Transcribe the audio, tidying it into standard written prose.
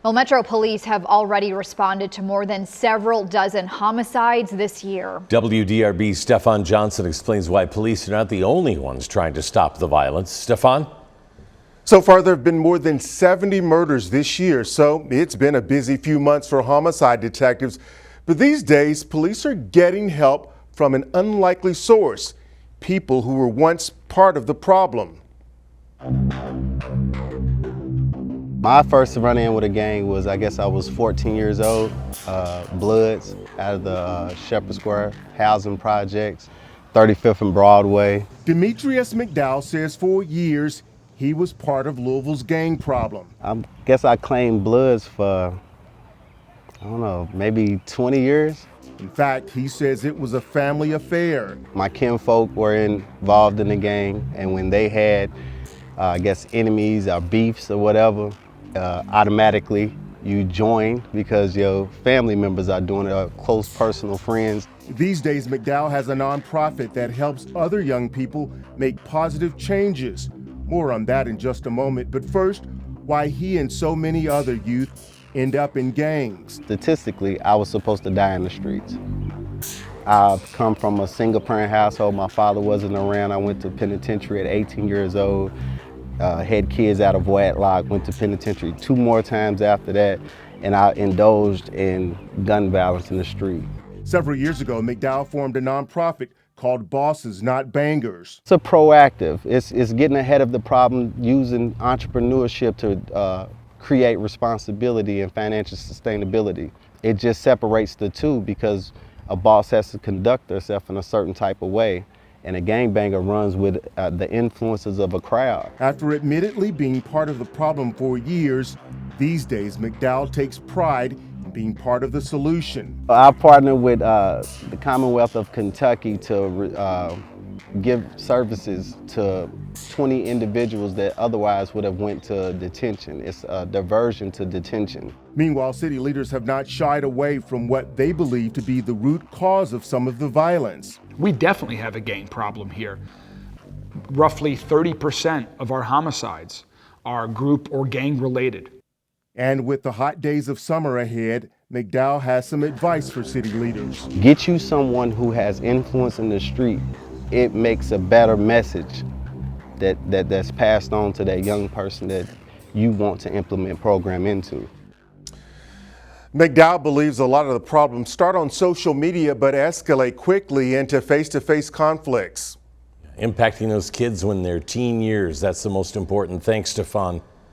Well, Metro Police have already responded to more than several dozen homicides this year. WDRB's Stefan Johnson explains why police are not the only ones trying to stop the violence. Stefan? So far, there have been more than 70 murders this year, so it's been a busy few months for homicide detectives. But these days, police are getting help from an unlikely source, people who were once part of the problem. My first run-in with a gang was, I guess I was 14 years old, Bloods out of the Shepherd Square housing projects, 35th and Broadway. Demetrius McDowell says for years he was part of Louisville's gang problem. I guess I claimed Bloods for, I don't know, maybe 20 years. In fact, he says it was a family affair. My kinfolk were involved in the gang, and when they had, I guess, enemies or beefs or whatever, automatically you join because your family members are doing it, close personal friends. These days, McDowell has a nonprofit that helps other young people make positive changes. More on that in just a moment, but first, why he and so many other youth end up in gangs. Statistically, I was supposed to die in the streets. I've come from a single parent household. My father wasn't around. I went to penitentiary at 18 years old. Had kids out of wedlock, went to penitentiary 2 more times after that, and I indulged in gun violence in the street. Several years ago, McDowell formed a nonprofit called Bosses Not Bangers. It's a proactive. It's getting ahead of the problem, using entrepreneurship to create responsibility and financial sustainability. It just separates the two because a boss has to conduct herself in a certain type of way, and a gangbanger runs with the influences of a crowd. After admittedly being part of the problem for years, these days McDowell takes pride in being part of the solution. I partnered with the Commonwealth of Kentucky to give services to 20 individuals that otherwise would have went to detention. It's a diversion to detention. Meanwhile, city leaders have not shied away from what they believe to be the root cause of some of the violence. We definitely have a gang problem here. Roughly 30% of our homicides are group or gang related. And with the hot days of summer ahead, McDowell has some advice for city leaders. Get you someone who has influence in the street. It makes a better message that's passed on to that young person that you want to implement program into. McDowell believes a lot of the problems start on social media but escalate quickly into face-to-face conflicts. Impacting those kids when they're teen years, that's the most important. Thanks, Stefan.